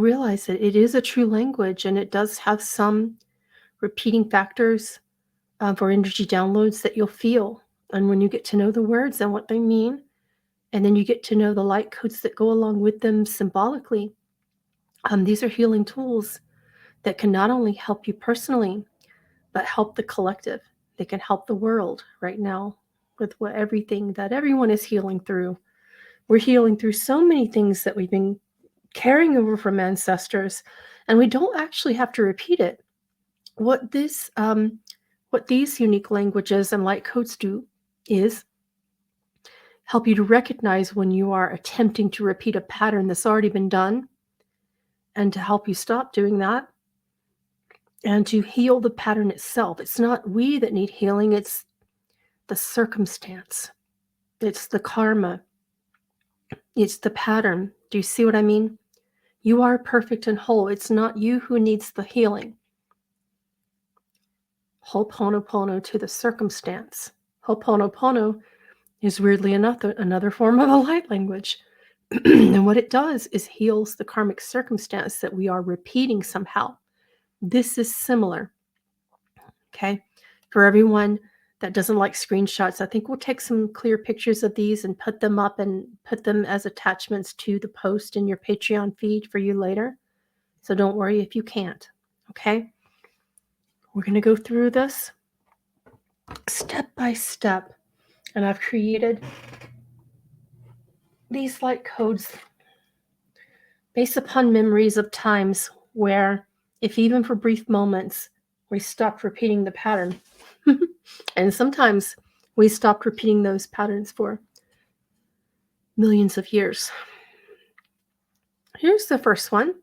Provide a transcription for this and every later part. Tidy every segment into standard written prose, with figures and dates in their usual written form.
realize that it is a true language and it does have some repeating factors for energy downloads that you'll feel. And when you get to know the words and what they mean, and then you get to know the light codes that go along with them symbolically, these are healing tools that can not only help you personally, but help the collective. They can help the world right now with everything that everyone is healing through. We're healing through so many things that we've been carrying over from ancestors, and we don't actually have to repeat it. What these unique languages and light codes do is help you to recognize when you are attempting to repeat a pattern that's already been done, and to help you stop doing that, and to heal the pattern itself. It's not we that need healing, it's the circumstance, it's the karma, it's the pattern. Do you see what I mean? You are perfect and whole. It's not you who needs the healing. Ho'oponopono to the circumstance. Ho'oponopono is weirdly enough another form of a light language. And what it does is heals the karmic circumstance that we are repeating somehow. This is similar. Okay. For everyone that doesn't like screenshots, I think we'll take some clear pictures of these and put them up and put them as attachments to the post in your Patreon feed for you later. So don't worry if you can't. Okay. We're going to go through this step by step. And I've created these light codes based upon memories of times where, if even for brief moments, we stopped repeating the pattern. And sometimes we stopped repeating those patterns for millions of years. Here's the first one.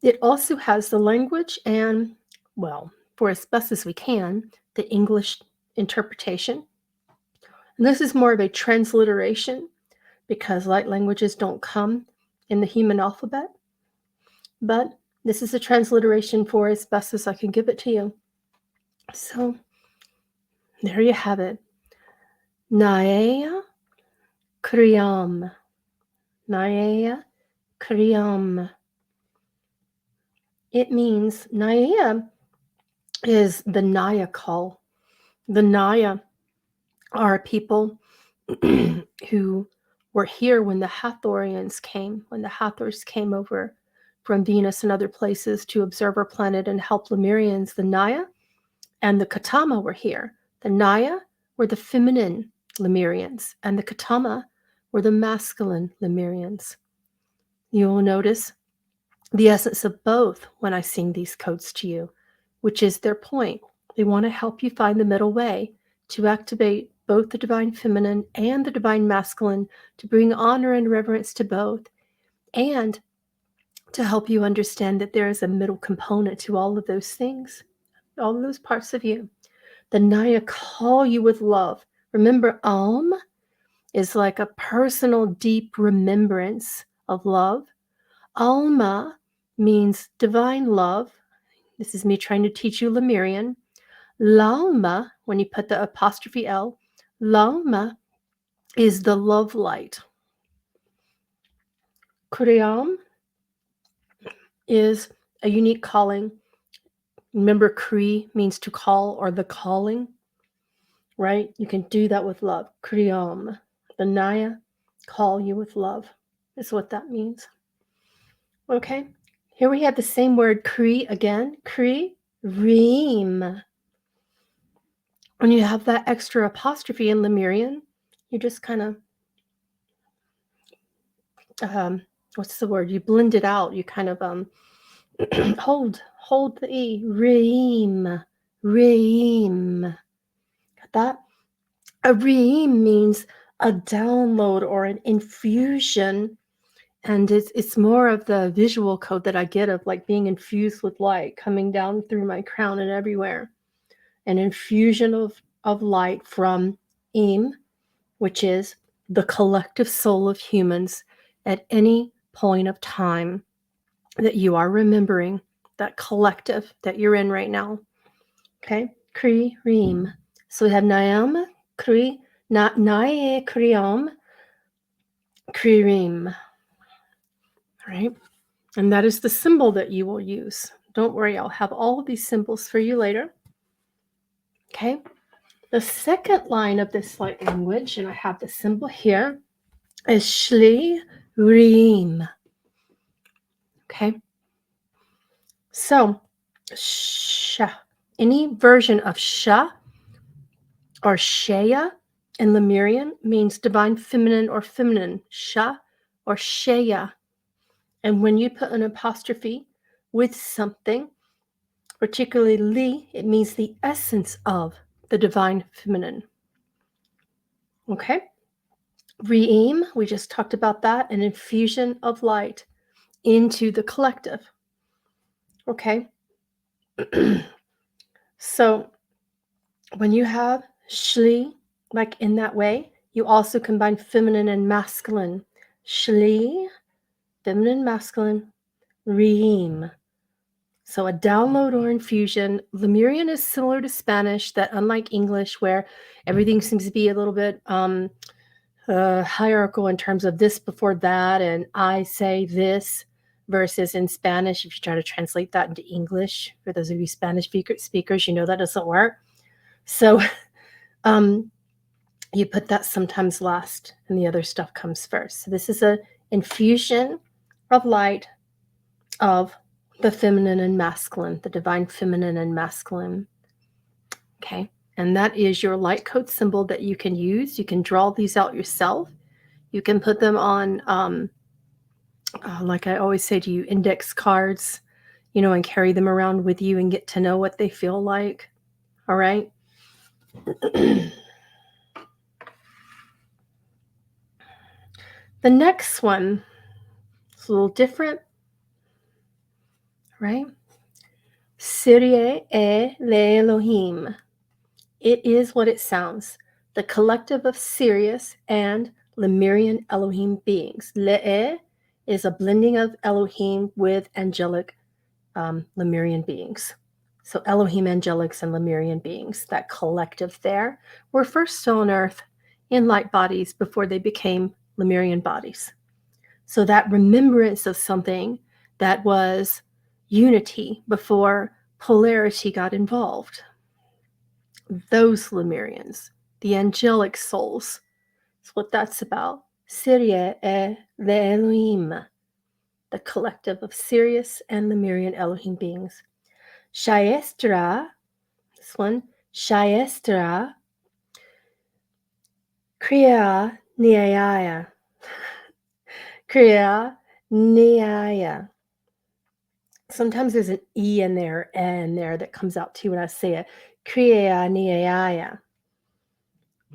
It also has the language and, well, for as best as we can, the English interpretation. And this is more of a transliteration because light languages don't come in the human alphabet. But this is a transliteration for as best as I can give it to you. So there you have it. Naea Kriyam. Naea Kriyam. It means, Naea is the Naya call. The Naya are people who were here when the Hathorians came, when the Hathors came over from Venus and other places to observe our planet and help Lemurians. The Naya and the Katama were here. The Naya were the feminine Lemurians, and the Katama were the masculine Lemurians. You will notice the essence of both when I sing these codes to you, which is their point. They want to help you find the middle way to activate both the divine feminine and the divine masculine, to bring honor and reverence to both, and to help you understand that there is a middle component to all of those things, all of those parts of you. The Naya call you with love. Remember, is like a personal, deep remembrance of love. Alma means divine love. This is me trying to teach you Lemurian. Lalma, when you put the apostrophe L, Lalma is the love light. Kriyam is a unique calling. Remember, Kri means to call or the calling, right? You can do that with love. Kriyam. The Naya call you with love is what that means. Okay, here we have the same word, Kri again. Kri, Reem. When you have that extra apostrophe in Lemurian, you just kind of, what's the word? You blend it out. You kind of hold the E. Reem. Reem. Got that? A reem means a download or an infusion. And it's more of the visual code that I get of like being infused with light coming down through my crown and everywhere. An infusion of light from Im, which is the collective soul of humans at any point of time that you are remembering, that collective that you're in right now. Okay? Kri, Reem. So we have Nayam, Kri, Nae, Kriyam, Kri, Reem. All right? And that is the symbol that you will use. Don't worry, I'll have all of these symbols for you later. Okay. The second line of this light language, and I have the symbol here, is Shli Reem. Okay. So, Sha. Any version of Sha or Shea in Lemurian means divine feminine or feminine, Sha or Shea. And when you put an apostrophe with something, particularly Li, it means the essence of the divine feminine. Okay? Re'im, we just talked about that, an infusion of light into the collective. Okay? So when you have Shli, like in that way, you also combine feminine and masculine. Shli, feminine, masculine, Re'im. So a download or infusion. Lemurian is similar to Spanish, that unlike English, where everything seems to be a little bit hierarchical in terms of this before that, and I say this, versus in Spanish, if you try to translate that into English, for those of you Spanish speakers, you know that doesn't work. So you put that sometimes last, and the other stuff comes first. So this is an infusion of light of the feminine and masculine, the divine feminine and masculine. Okay. And that is your light code symbol that you can use. You can draw these out yourself. You can put them on, like I always say to you, index cards, and carry them around with you and get to know what they feel like. All right. The next one is a little different, right? Syrie e le Elohim. It is what it sounds, the collective of Sirius and Lemurian Elohim beings. Le'e is a blending of Elohim with angelic Lemurian beings. So Elohim angelics and Lemurian beings, that collective there, were first still on Earth in light bodies before they became Lemurian bodies. So that remembrance of something that was unity before polarity got involved. Those Lemurians, the angelic souls, is what that's about. Syrie e le Elohim, the collective of Sirius and Lemurian Elohim beings. Shaestra, this one, Shaestra, Kriya Neaya. Kriya Neaya. Sometimes there's an E in there, and there that comes out too when I say it. Kriya Neaya.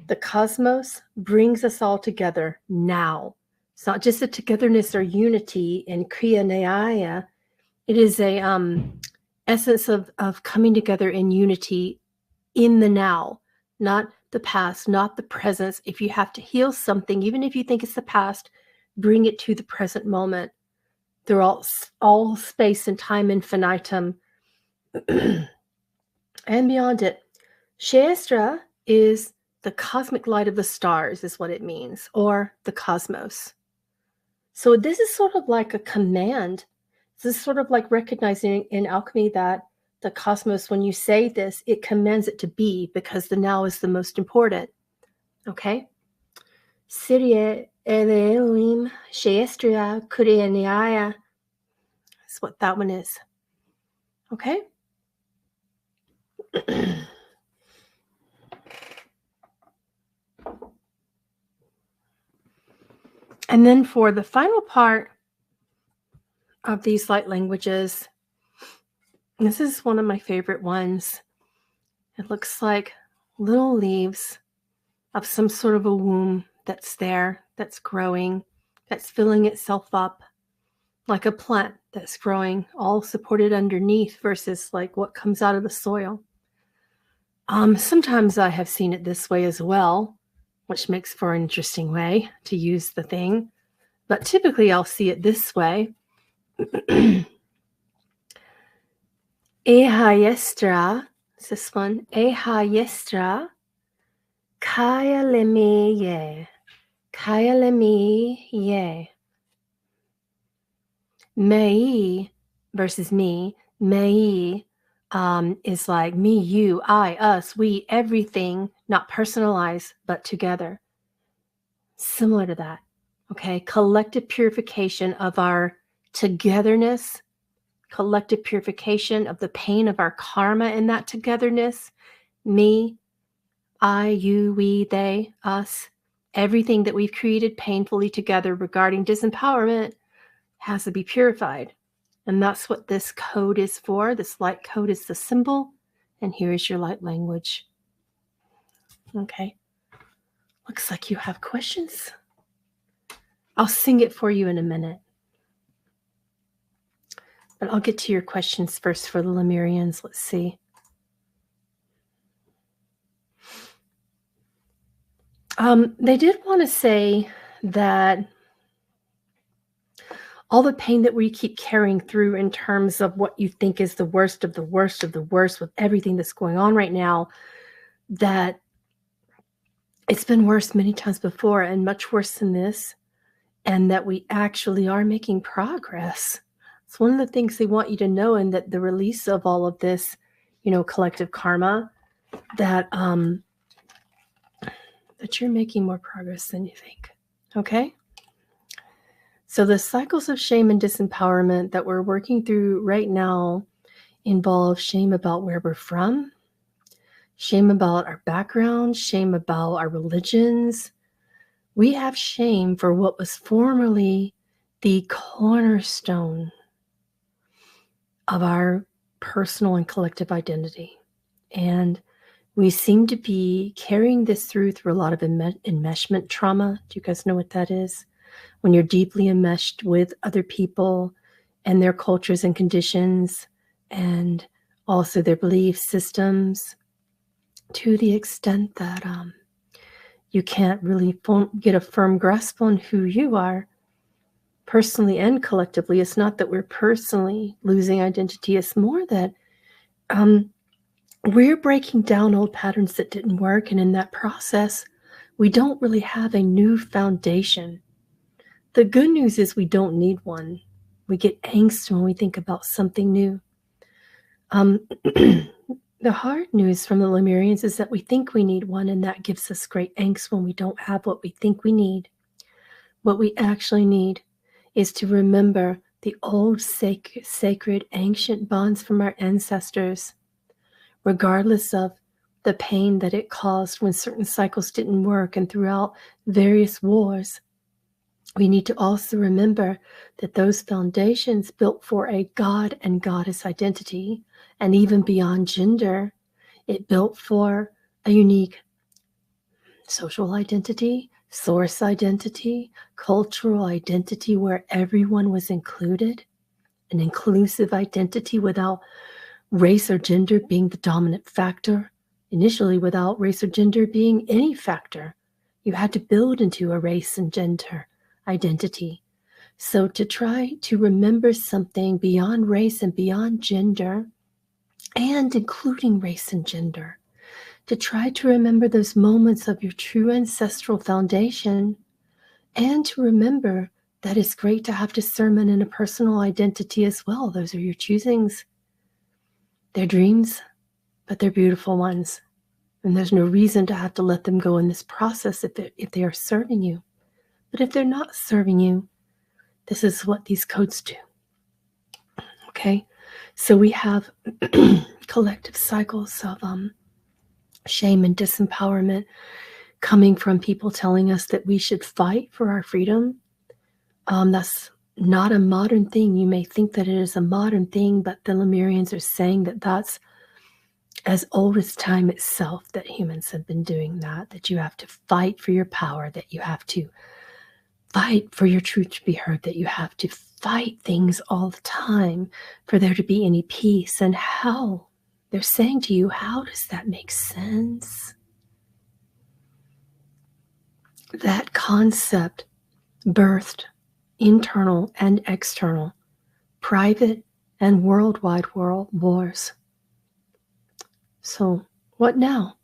The cosmos brings us all together now. It's not just a togetherness or unity in Kriya Neaya. It is a essence of coming together in unity in the now, not the past, not the present. If you have to heal something, even if you think it's the past, bring it to the present moment. They're all space and time infinitum and beyond it. Shaestra is the cosmic light of the stars, is what it means, or the cosmos. So this is sort of like a command. This is sort of like recognizing in alchemy that the cosmos, when you say this, it commands it to be, because the now is the most important. Okay? Syrie Elohim Shaestria Kurianiaya. That's what that one is. Okay? And then for the final part of these light languages, this is one of my favorite ones. It looks like little leaves of some sort of a womb that's there, that's growing, that's filling itself up, like a plant that's growing, all supported underneath versus like what comes out of the soil. Sometimes I have seen it this way as well, which makes for an interesting way to use the thing. But typically I'll see it this way. Ehayestra, it's this one. Ehayestra, kaya lemiye, kaya lemiye. Me versus me. Me is like me, you, I, us, we, everything, not personalized, but together. Similar to that. Okay. Collective purification of our togetherness, collective purification of the pain of our karma in that togetherness. Me, I, you, we, they, us, everything that we've created painfully together regarding disempowerment has to be purified. And that's what this code is for. This light code is the symbol. And here is your light language. Okay. Looks like you have questions. I'll sing it for you in a minute. But I'll get to your questions first for the Lemurians. Let's see. They did want to say that all the pain that we keep carrying through in terms of what you think is the worst of the worst of the worst with everything that's going on right now, that it's been worse many times before and much worse than this, and that we actually are making progress. It's one of the things they want you to know, and that the release of all of this, collective karma, that that you're making more progress than you think. Okay? So the cycles of shame and disempowerment that we're working through right now involve shame about where we're from, shame about our background, shame about our religions. We have shame for what was formerly the cornerstone of our personal and collective identity. And we seem to be carrying this through a lot of enmeshment trauma. Do you guys know what that is? When you're deeply enmeshed with other people and their cultures and conditions, and also their belief systems, to the extent that you can't really get a firm grasp on who you are personally and collectively. It's not that we're personally losing identity. It's more that we're breaking down old patterns that didn't work. And in that process, we don't really have a new foundation. The good news is we don't need one. We get angst when we think about something new. The hard news from the Lemurians is that we think we need one, and that gives us great angst when we don't have what we think we need. What we actually need is to remember the old sacred ancient bonds from our ancestors, regardless of the pain that it caused when certain cycles didn't work and throughout various wars. We need to also remember that those foundations built for a God and goddess identity, and even beyond gender, it built for a unique social identity, source identity, cultural identity where everyone was included, an inclusive identity without race or gender being the dominant factor, initially without race or gender being any factor. You had to build into a race and gender identity. So to try to remember something beyond race and beyond gender, and including race and gender, to try to remember those moments of your true ancestral foundation, and to remember that it's great to have discernment and a personal identity as well. Those are your choosings. They're dreams, but they're beautiful ones. And there's no reason to have to let them go in this process if they are serving you. But if they're not serving you, this is what these codes do. Okay? So we have collective cycles of shame and disempowerment coming from people telling us that we should fight for our freedom. That's not a modern thing. You may think that it is a modern thing, but the Lemurians are saying that that's as old as time itself, that humans have been doing that you have to fight for your power, that you have to fight for your truth to be heard, that you have to fight things all the time for there to be any peace. And how? They're saying to you, how does that make sense? That concept birthed internal and external, private and worldwide wars. So what now?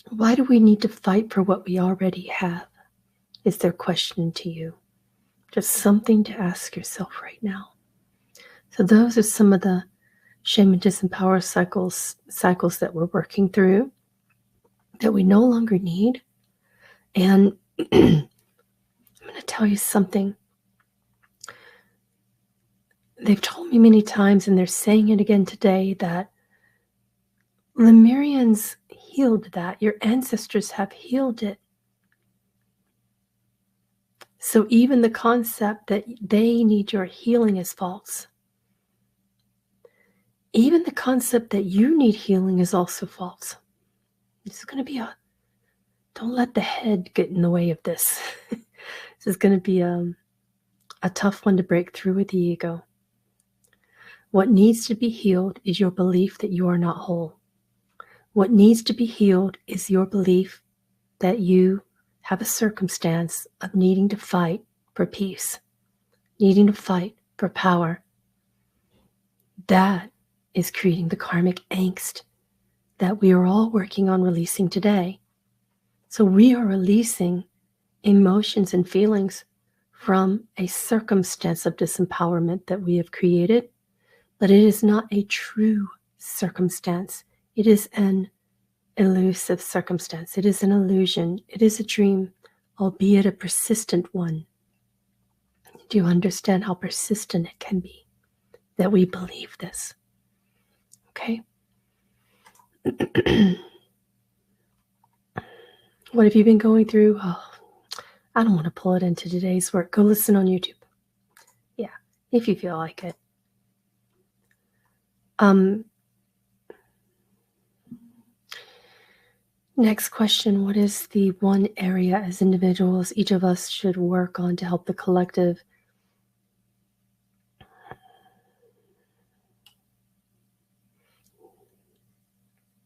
Why do we need to fight for what we already have? Is their question to you. Just something to ask yourself right now. So those are some of the shame and disempower cycles that we're working through that we no longer need. And I'm going to tell you something. They've told me many times, and they're saying it again today, that Lemurians healed that. Your ancestors have healed it. So even the concept that they need your healing is false. Even the concept that you need healing is also false. This is going to be don't let the head get in the way of this. This is going to be a tough one to break through with the ego. What needs to be healed is your belief that you are not whole. What needs to be healed is your belief that you have a circumstance of needing to fight for peace, needing to fight for power. That is creating the karmic angst that we are all working on releasing today. So we are releasing emotions and feelings from a circumstance of disempowerment that we have created, but it is not a true circumstance. It is an elusive circumstance. It is an illusion. It is a dream, albeit a persistent one. Do you understand how persistent it can be that we believe this? Okay. What have you been going through? Oh, I don't want to pull it into today's work. Go listen on YouTube. Yeah, if you feel like it. Next question. What is the one area as individuals each of us should work on to help the collective?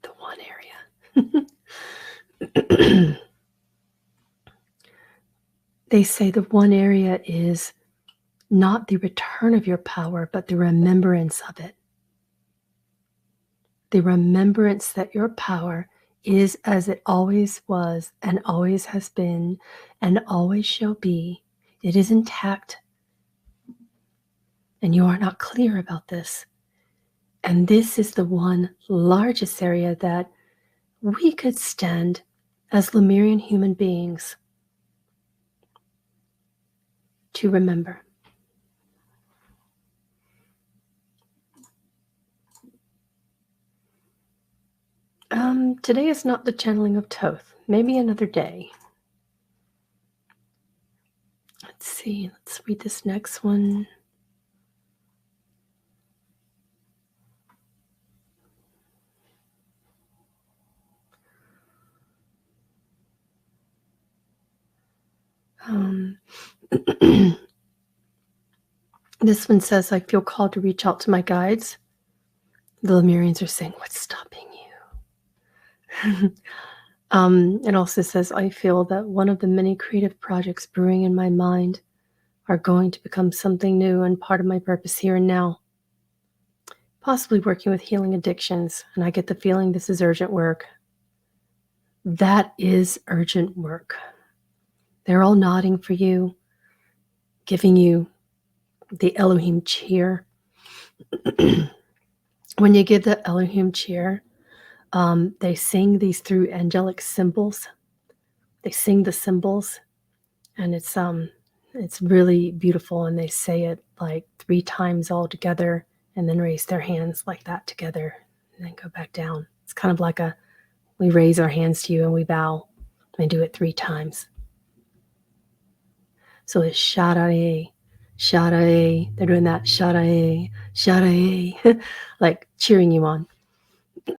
The one area. They say the one area is not the return of your power, but the remembrance of it. The remembrance that your power is as it always was and always has been and always shall be. It is intact. And you are not clear about this. And this is the one largest area that we could stand as Lemurian human beings to remember. Today is not the channeling of Thoth. Maybe another day. Let's see. Let's read this next one. This one says, I feel called to reach out to my guides. The Lemurians are saying, what's stopping you? It also says, I feel that one of the many creative projects brewing in my mind are going to become something new and part of my purpose here and now. Possibly working with healing addictions, and I get the feeling this is urgent work. That is urgent work. They're all nodding for you, giving you the Elohim cheer. When you give the Elohim cheer, they sing these through angelic symbols. They sing the symbols, and it's really beautiful. And they say it like 3 times all together, and then raise their hands like that together, and then go back down. It's kind of like we raise our hands to you and we bow, and do it 3 times. So it's Shadae, Shadae. They're doing that Shadae, Shadae, like cheering you on.